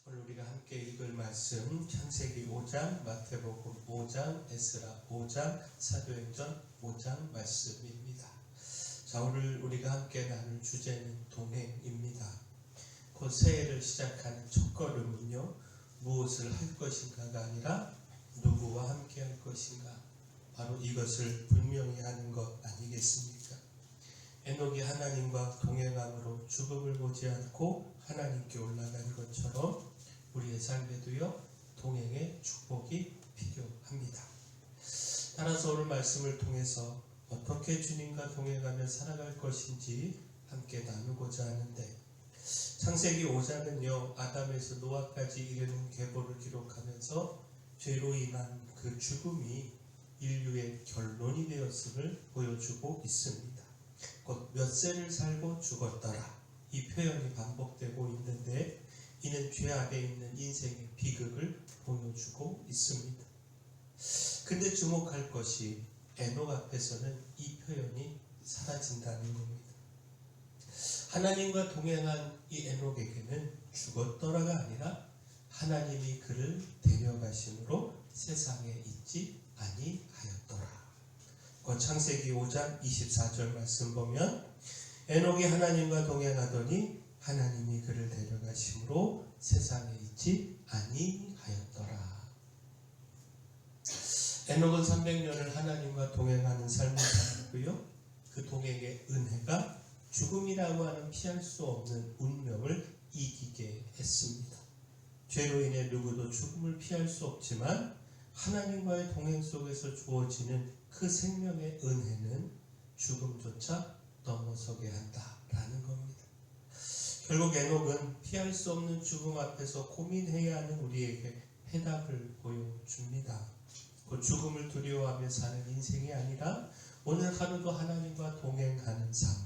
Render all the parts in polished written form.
오늘 우리가 함께 읽을 말씀 창세기 5장, 마태복음 5장, 에스라 5장, 사도행전 5장 말씀입니다. 자, 오늘 우리가 함께 나눌 주제는 동행입니다. 곧 새해를 시작하는 첫걸음은요, 무엇을 할 것인가가 아니라 누구와 함께 할 것인가, 바로 이것을 분명히 하는 것 아니겠습니까? 에녹이 하나님과 동행함으로 죽음을 보지 않고 하나님께 올라간 것처럼 우리의 삶에도요, 동행의 축복이 필요합니다. 따라서 오늘 말씀을 통해서 어떻게 주님과 동행하며 살아갈 것인지 함께 나누고자 하는데, 창세기 5장은요, 아담에서 노아까지 이르는 계보를 기록하면서 죄로 인한 그 죽음이 인류의 결론이 되었음을 보여주고 있습니다. 곧 몇 세를 살고 죽었더라, 이 표현이 반복되고 있는데, 이는 죄 아래 있는 인생의 비극을 보여주고 있습니다. 근데 주목할 것이 에녹 앞에서는 이 표현이 사라진다는 겁니다. 하나님과 동행한 이 에녹에게는 죽었더라가 아니라 하나님이 그를 데려가심으로 세상에 있지 아니하였더라. 창세기 5장 24절 말씀 보면, 에녹이 하나님과 동행하더니 하나님이 그를 데려가심으로 세상에 있지 아니하였더라. 에녹은 300년을 하나님과 동행하는 삶을 살았고요, 그 동행의 은혜가 죽음이라고 하는 피할 수 없는 운명을 이기게 했습니다. 죄로 인해 누구도 죽음을 피할 수 없지만 하나님과의 동행 속에서 주어지는 그 생명의 은혜는 죽음조차 넘어서게 한다라는 겁니다. 결국 에녹은 피할 수 없는 죽음 앞에서 고민해야 하는 우리에게 해답을 보여줍니다. 그 죽음을 두려워하며 사는 인생이 아니라 오늘 하루도 하나님과 동행하는 삶,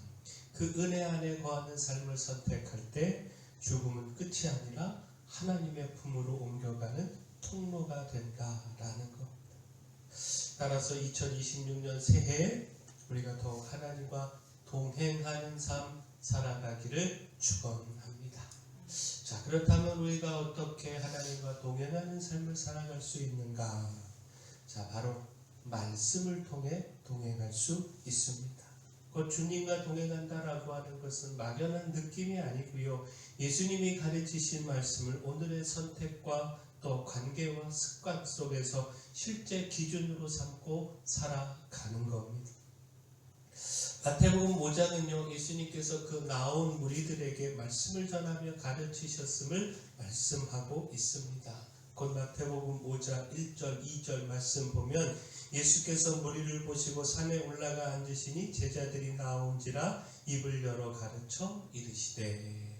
그 은혜 안에 거하는 삶을 선택할 때 죽음은 끝이 아니라 하나님의 품으로 옮겨가는 통로가 된다라는 것. 따라서 2026년 새해에 우리가 더욱 하나님과 동행하는 삶 살아가기를 축원합니다. 자, 그렇다면 우리가 어떻게 하나님과 동행하는 삶을 살아갈 수 있는가? 자, 바로 말씀을 통해 동행할 수 있습니다. 곧 주님과 동행한다라고 하는 것은 막연한 느낌이 아니고요, 예수님이 가르치신 말씀을 오늘의 선택과 또 관계와 습관 속에서 실제 기준으로 삼고 살아가는 겁니다. 마태복음 5장은요, 예수님께서 그 나온 무리들에게 말씀을 전하며 가르치셨음을 말씀하고 있습니다. 곧 마태복음 5장 1절 2절 말씀 보면, 예수께서 무리를 보시고 산에 올라가 앉으시니 제자들이 나온지라 입을 열어 가르쳐 이르시되.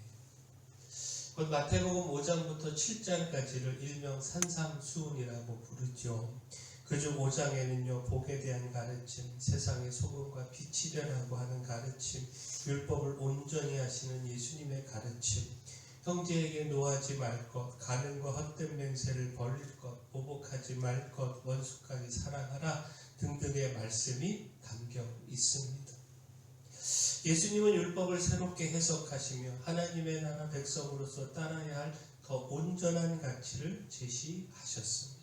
곧 마태복음 5장부터 7장까지를 일명 산상수훈이라고 부르죠. 그중 5장에는요, 복에 대한 가르침, 세상의 소금과 빛이 되라고 하는 가르침, 율법을 온전히 하시는 예수님의 가르침, 형제에게 노하지 말 것, 간음과 헛된 맹세를 버릴 것, 보복하지 말 것, 원수까지 사랑하라 등등의 말씀이 담겨 있습니다. 예수님은 율법을 새롭게 해석하시며 하나님의 나라 백성으로서 따라야 할 더 온전한 가치를 제시하셨습니다.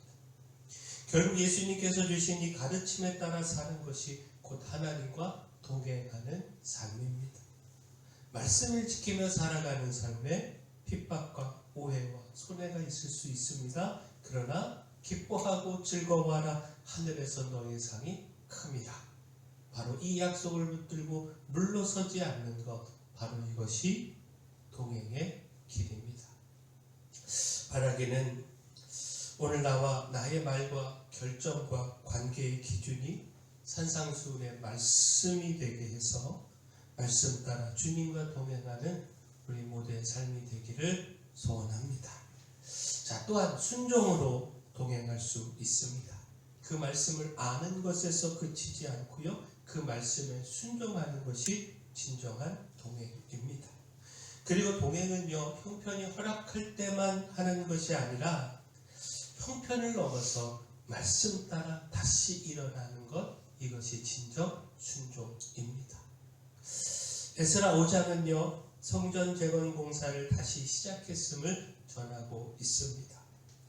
결국 예수님께서 주신 이 가르침에 따라 사는 것이 곧 하나님과 동행하는 삶입니다. 말씀을 지키며 살아가는 삶에 핍박과 오해와 손해가 있을 수 있습니다. 그러나 기뻐하고 즐거워하라, 하늘에서 너의 상이 큼이라. 바로 이 약속을 붙들고 물러서지 않는 것, 바로 이것이 동행의 길입니다. 바라기는 오늘 나와 나의 말과 결정과 관계의 기준이 산상수훈의 말씀이 되게 해서 말씀 따라 주님과 동행하는 우리 모두의 삶이 되기를 소원합니다. 자, 또한 순종으로 동행할 수 있습니다. 그 말씀을 아는 것에서 그치지 않고요, 그 말씀에 순종하는 것이 진정한 동행입니다. 그리고 동행은요, 형편이 허락할 때만 하는 것이 아니라 형편을 넘어서 말씀 따라 다시 일어나는 것, 이것이 진정 순종입니다. 에스라 5장은요, 성전 재건 공사를 다시 시작했음을 전하고 있습니다.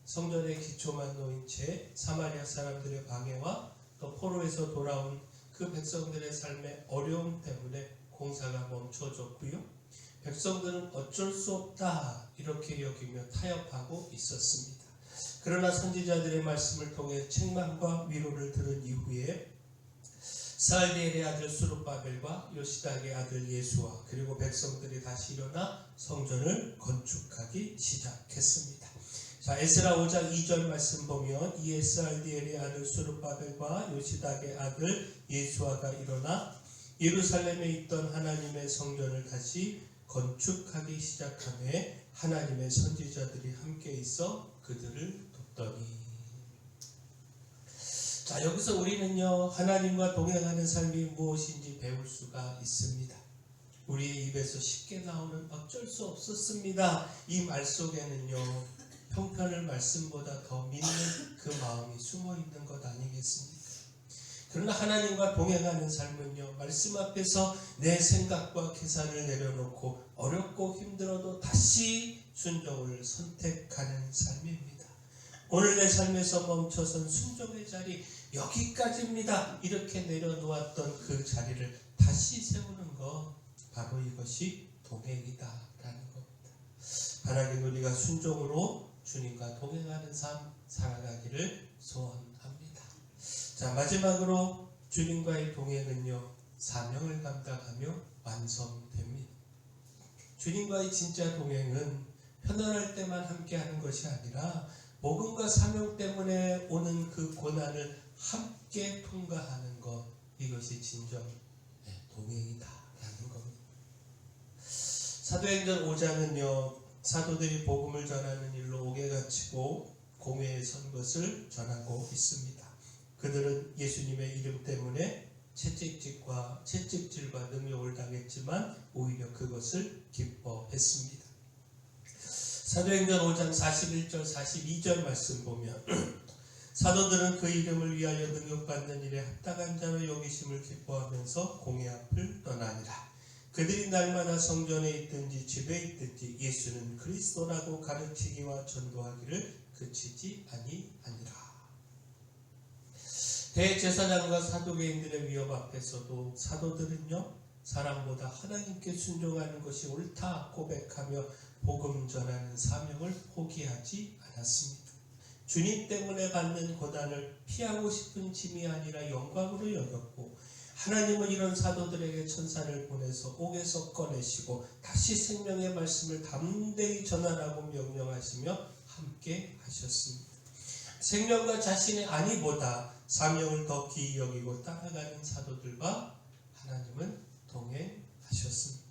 성전의 기초만 놓인 채 사마리아 사람들의 방해와 또 포로에서 돌아온 그 백성들의 삶의 어려움 때문에 공사가 멈춰졌고요. 백성들은 어쩔 수 없다 이렇게 여기며 타협하고 있었습니다. 그러나 선지자들의 말씀을 통해 책망과 위로를 들은 이후에 스알디엘의 아들 수룹바벨과 요시닥의 아들 예수와 그리고 백성들이 다시 일어나 성전을 건축하기 시작했습니다. 자, 에스라 5장 2절 말씀 보면 이에 스알디엘의 아들 수룹바벨과 요시닥의 아들 예수아가 일어나 예루살렘에 있던 하나님의 성전을 다시 건축하기 시작하며 하나님의 선지자들이 함께 있어 그들을 돕더니. 자, 여기서 우리는요 하나님과 동행하는 삶이 무엇인지 배울 수가 있습니다. 우리의 입에서 쉽게 나오는 어쩔 수 없었습니다 이 말 속에는요 형편을 말씀보다 더 믿는 그 마음이 숨어 있는 것 아니겠습니까? 그러나 하나님과 동행하는 삶은요 말씀 앞에서 내 생각과 계산을 내려놓고 어렵고 힘들어도 다시 순종을 선택하는 삶입니다. 오늘 내 삶에서 멈춰선 순종의 자리 여기까지입니다 이렇게 내려놓았던 그 자리를 다시 세우는 것, 바로 이것이 동행이다 라는 겁니다. 바라긴 우리가 순종으로 주님과 동행하는 삶 살아가기를 소원합니다. 자, 마지막으로 주님과의 동행은요 사명을 감당하며 완성됩니다. 주님과의 진짜 동행은 편안할 때만 함께하는 것이 아니라 복음과 사명 때문에 오는 그 고난을 함께 통과하는 것, 이것이 진정 동행이다 라는 겁니다. 사도행전 5장은요 사도들이 복음을 전하는 일로 옥에 갇히고 공회에 선 것을 전하고 있습니다. 그들은 예수님의 이름 때문에 채찍질과 능욕을 당했지만 오히려 그것을 기뻐했습니다. 사도행전 5장 41절 42절 말씀 보면 사도들은 그 이름을 위하여 능욕받는 일에 합당한 자로 여기심을 기뻐하면서 공회 앞을 떠나니라. 그들이 날마다 성전에 있든지 집에 있든지 예수는 그리스도라고 가르치기와 전도하기를 그치지 아니하니라. 대제사장과 사두개인들의 위협 앞에서도 사도들은요 사람보다 하나님께 순종하는 것이 옳다 고백하며 복음 전하는 사명을 포기하지 않았습니다. 주님 때문에 받는 고난을 피하고 싶은 짐이 아니라 영광으로 여겼고 하나님은 이런 사도들에게 천사를 보내서 옥에서 꺼내시고 다시 생명의 말씀을 담대히 전하라고 명령하시며 함께 하셨습니다. 생명과 자신의 안위보다 사명을 더 귀히 여기고 따라가는 사도들과 하나님은 동행하셨습니다.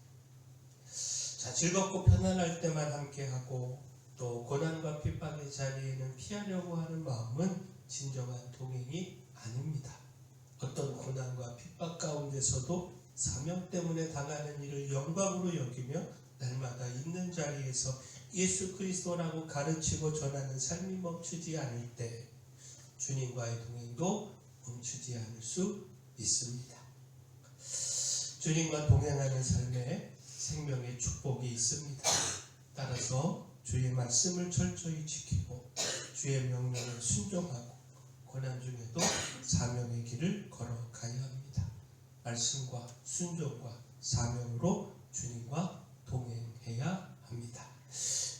자, 즐겁고 편안할 때만 함께하고 또 고난과 핍박의 자리에는 피하려고 하는 마음은 진정한 동행이 아닙니다. 어떤 고난과 핍박 가운데서도 사명 때문에 당하는 일을 영광으로 여기며 날마다 있는 자리에서 예수 그리스도라고 가르치고 전하는 삶이 멈추지 않을 때 주님과의 동행도 멈추지 않을 수 있습니다. 주님과 동행하는 삶에 생명의 축복이 있습니다. 따라서 주의 말씀을 철저히 지키고 주의 명령을 순종하고 고난 중에도 사명의 길을 걸어가야 합니다. 말씀과 순종과 사명으로 주님과 동행해야 합니다.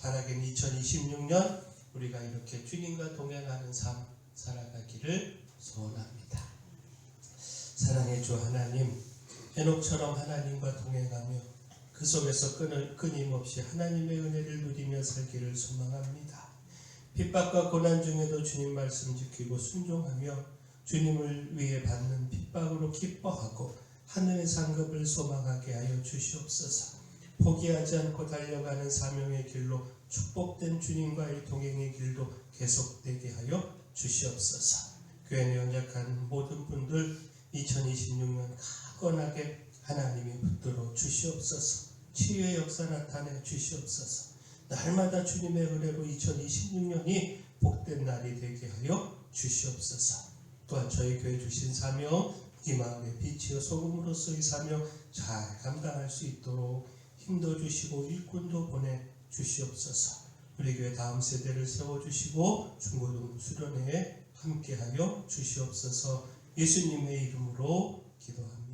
바라긴 2026년 우리가 이렇게 주님과 동행하는 삶 살아가기를 소원합니다. 사랑의 주 하나님, 해녹처럼 하나님과 동행하며 그 속에서 끊임없이 하나님의 은혜를 누리며 살기를 소망합니다. 핍박과 고난 중에도 주님 말씀 지키고 순종하며 주님을 위해 받는 핍박으로 기뻐하고 하늘의 상급을 소망하게 하여 주시옵소서. 포기하지 않고 달려가는 사명의 길로 축복된 주님과의 동행의 길도 계속되게 하여 주시옵소서. 교회 연약한 모든 분들 2026년 강건하게 하나님이 붙들어 주시옵소서. 치유의 역사 나타내 주시옵소서. 날마다 주님의 은혜로 2026년이 복된 날이 되게 하여 주시옵소서. 또한 저희 교회 주신 사명, 이 마음의 빛이요 소금으로서의 사명 잘 감당할 수 있도록 힘도 주시고 일꾼도 보내 주시옵소서. 우리 교회 다음 세대를 세워주시고 중고등 수련회에 함께하여 주시옵소서. 예수님의 이름으로 기도합니다.